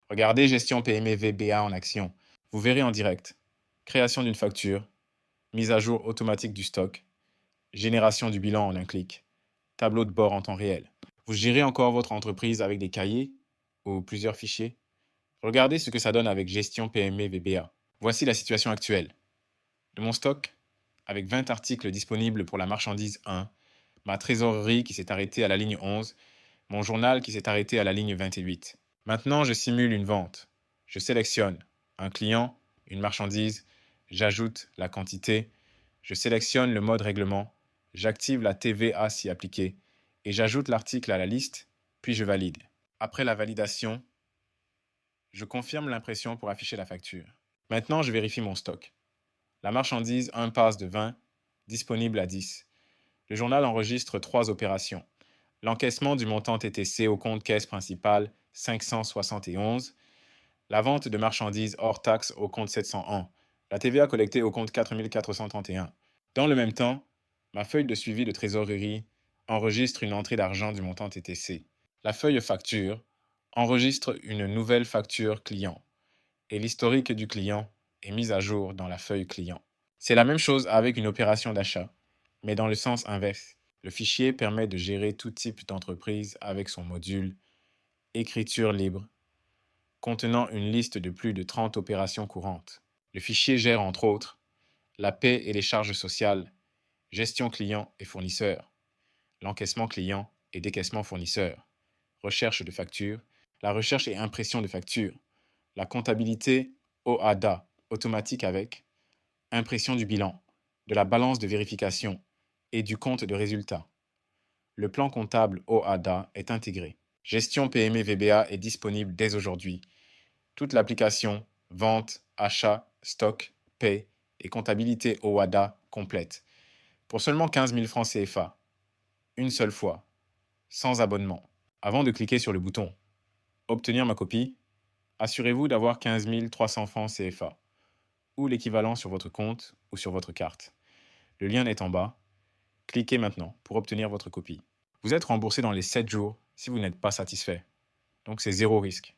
Regardez Gestion PME VBA en action. Vous verrez en direct. Création d'une facture, mise à jour automatique du stock, génération du bilan en un clic, tableau de bord en temps réel. Vous gérez encore votre entreprise avec des cahiers ou plusieurs fichiers? Regardez ce que ça donne avec Gestion PME VBA. Voici la situation actuelle. De mon stock, avec 20 articles disponibles pour la marchandise 1, ma trésorerie qui s'est arrêtée à la ligne 11, mon journal qui s'est arrêté à la ligne 28. Maintenant, je simule une vente. Je sélectionne un client, une marchandise, j'ajoute la quantité, je sélectionne le mode règlement, j'active la TVA si appliquée et j'ajoute l'article à la liste, puis je valide. Après la validation, je confirme l'impression pour afficher la facture. Maintenant, je vérifie mon stock. La marchandise 1 passe de 20, disponible à 10. Le journal enregistre 3 opérations. L'encaissement du montant TTC au compte caisse principale 571, la vente de marchandises hors taxe au compte 701, la TVA collectée au compte 4431. Dans le même temps, ma feuille de suivi de trésorerie enregistre une entrée d'argent du montant TTC. La feuille facture enregistre une nouvelle facture client et l'historique du client est mis à jour dans la feuille client. C'est la même chose avec une opération d'achat, mais dans le sens inverse. Le fichier permet de gérer tout type d'entreprise avec son module Écriture libre, contenant une liste de plus de 30 opérations courantes. Le fichier gère entre autres la paie et les charges sociales, gestion client et fournisseur, l'encaissement client et décaissement fournisseur, recherche de factures, la recherche et impression de factures, la comptabilité OADA, automatique avec impression du bilan, de la balance de vérification et du compte de résultat. Le plan comptable OADA est intégré. Gestion PME VBA est disponible dès aujourd'hui. Toute l'application, vente, achat, stock, paie et comptabilité OADA complète. Pour seulement 15 000 francs CFA. Une seule fois. Sans abonnement. Avant de cliquer sur le bouton Obtenir ma copie, assurez-vous d'avoir 15 300 francs CFA ou l'équivalent sur votre compte ou sur votre carte. Le lien est en bas. Cliquez maintenant pour obtenir votre copie. Vous êtes remboursé dans les 7 jours si vous n'êtes pas satisfait. Donc c'est zéro risque.